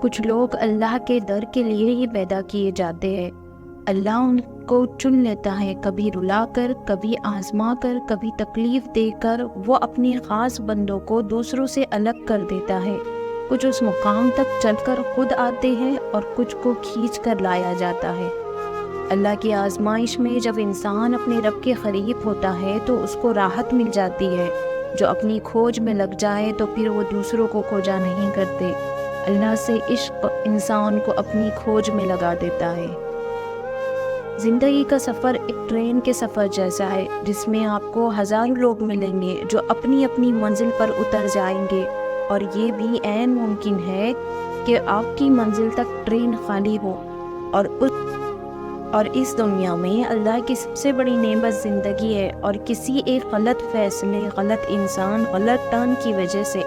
کچھ لوگ اللہ کے در کے لیے ہی پیدا کیے جاتے ہیں۔ اللہ ان کو چن لیتا ہے، کبھی رلا کر، کبھی آزما کر، کبھی تکلیف دے کر۔ وہ اپنے خاص بندوں کو دوسروں سے الگ کر دیتا ہے۔ کچھ اس مقام تک چل کر خود آتے ہیں اور کچھ کو کھینچ کر لایا جاتا ہے۔ اللہ کی آزمائش میں جب انسان اپنے رب کے قریب ہوتا ہے تو اس کو راحت مل جاتی ہے۔ جو اپنی کھوج میں لگ جائے تو پھر وہ دوسروں کو کھوجا نہیں کرتے۔ اللہ سے عشق انسان کو اپنی کھوج میں لگا دیتا ہے۔ زندگی کا سفر ایک ٹرین کے سفر جیسا ہے، جس میں آپ کو ہزاروں لوگ ملیں گے جو اپنی اپنی منزل پر اتر جائیں گے، اور یہ بھی عین ممکن ہے کہ آپ کی منزل تک ٹرین خالی ہو۔ اور اس دنیا میں اللہ کی سب سے بڑی نعمت زندگی ہے، اور کسی ایک غلط فیصلے، غلط انسان، غلط ٹرن کی وجہ سے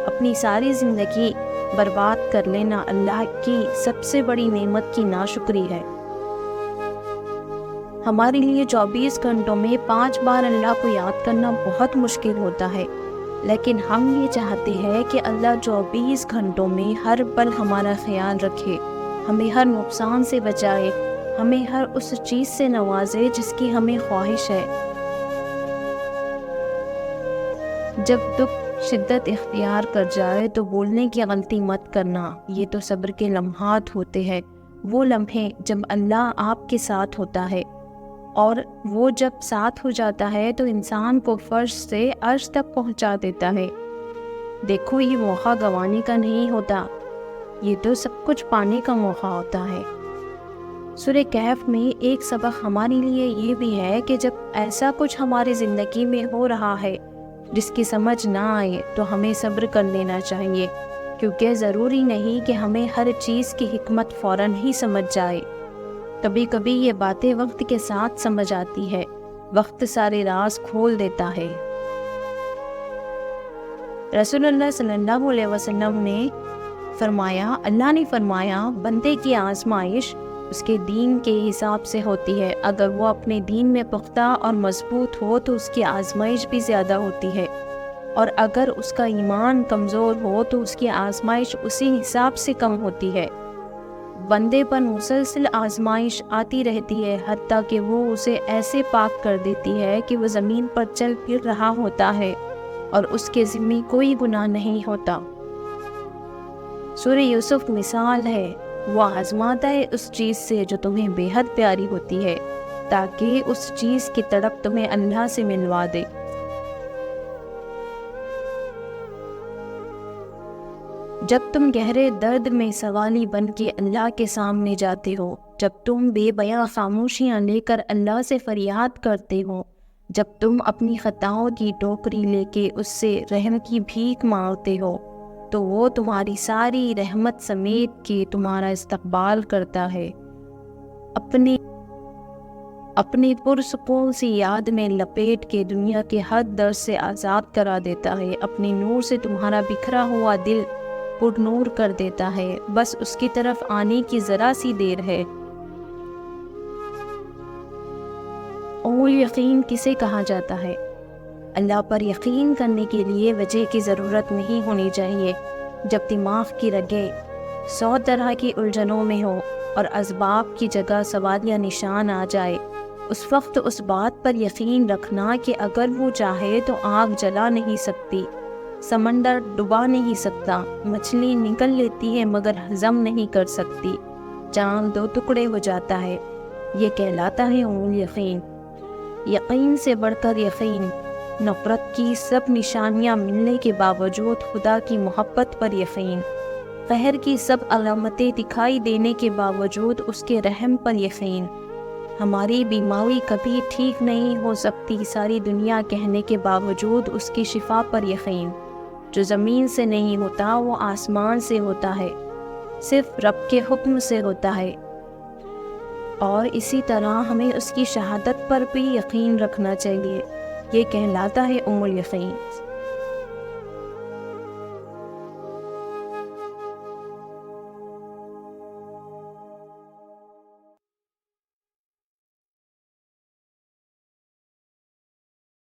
اپنی ساری زندگی برباد کر لینا اللہ کی سب سے بڑی نعمت کی ناشکری ہے۔ ہمارے لیے 24 گھنٹوں میں 5 بار اللہ کو یاد کرنا بہت مشکل ہوتا ہے، لیکن ہم یہ چاہتے ہیں کہ اللہ 24 گھنٹوں میں ہر پل ہمارا خیال رکھے، ہمیں ہر نقصان سے بچائے، ہمیں ہر اس چیز سے نوازے جس کی ہمیں خواہش ہے۔ جب دکھ شدت اختیار کر جائے تو بولنے کی غلطی مت کرنا، یہ تو صبر کے لمحات ہوتے ہیں، وہ لمحے جب اللہ آپ کے ساتھ ہوتا ہے، اور وہ جب ساتھ ہو جاتا ہے تو انسان کو فرش سے عرش تک پہنچا دیتا ہے۔ دیکھو، یہ موقع گنوانے کا نہیں ہوتا، یہ تو سب کچھ پانے کا موقع ہوتا ہے۔ سورہ کہف میں ایک سبق ہمارے لیے یہ بھی ہے کہ جب ایسا کچھ ہماری زندگی میں ہو رہا ہے جس کی سمجھ نہ آئے تو ہمیں صبر کر لینا چاہیے، کیونکہ ضروری نہیں کہ ہمیں ہر چیز کی حکمت فوراً ہی سمجھ جائے۔ کبھی کبھی یہ باتیں وقت کے ساتھ سمجھ آتی ہے، وقت سارے راز کھول دیتا ہے۔ رسول اللہ صلی اللہ علیہ وسلم نے فرمایا، اللہ نے فرمایا، بندے کی آزمائش اس کے دین کے حساب سے ہوتی ہے۔ اگر وہ اپنے دین میں پختہ اور مضبوط ہو تو اس کی آزمائش بھی زیادہ ہوتی ہے، اور اگر اس کا ایمان کمزور ہو تو اس کی آزمائش اسی حساب سے کم ہوتی ہے۔ بندے پر مسلسل آزمائش آتی رہتی ہے، حتیٰ کہ وہ اسے ایسے پاک کر دیتی ہے کہ وہ زمین پر چل پھر رہا ہوتا ہے اور اس کے ذمہ کوئی گناہ نہیں ہوتا۔ سورہ یوسف مثال ہے، وہ آزماتا ہے اس چیز سے جو تمہیں بے حد پیاری ہوتی ہے، تاکہ اس چیز کی تڑپ تمہیں اللہ سے ملوا دے۔ جب تم گہرے درد میں سوالی بن کے اللہ کے سامنے جاتے ہو، جب تم بے بیاں خاموشیاں لے کر اللہ سے فریاد کرتے ہو، جب تم اپنی خطاؤں کی ٹوکری لے کے اس سے رحم کی بھیک مانگتے ہو، تو وہ تمہاری ساری رحمت سمیت کے تمہارا استقبال کرتا ہے، اپنی پرسکون سی یاد میں لپیٹ کے دنیا کے ہر درد سے آزاد کرا دیتا ہے، اپنے نور سے تمہارا بکھرا ہوا دل پر نور کر دیتا ہے، بس اس کی طرف آنے کی ذرا سی دیر ہے۔ یقین کسے کہا جاتا ہے؟ اللہ پر یقین کرنے کے لیے وجہ کی ضرورت نہیں ہونی چاہیے۔ جب دماغ کی رگیں 100 طرح کی الجھنوں میں ہو اور اسباب کی جگہ سوال یا نشان آ جائے، اس وقت اس بات پر یقین رکھنا کہ اگر وہ چاہے تو آگ جلا نہیں سکتی، سمندر ڈبا نہیں سکتا، مچھلی نکل لیتی ہے مگر ہضم نہیں کر سکتی، چاند 2 ٹکڑے ہو جاتا ہے، یہ کہلاتا ہے یقین۔ یقین سے بڑھ کر یقین، نفرت کی سب نشانیاں ملنے کے باوجود خدا کی محبت پر یقین، قہر کی سب علامتیں دکھائی دینے کے باوجود اس کے رحم پر یقین، ہماری بیماری کبھی ٹھیک نہیں ہو سکتی ساری دنیا کہنے کے باوجود اس کی شفا پر یقین، جو زمین سے نہیں ہوتا وہ آسمان سے ہوتا ہے، صرف رب کے حکم سے ہوتا ہے، اور اسی طرح ہمیں اس کی شہادت پر بھی یقین رکھنا چاہیے، یہ کہلاتا ہے یقین۔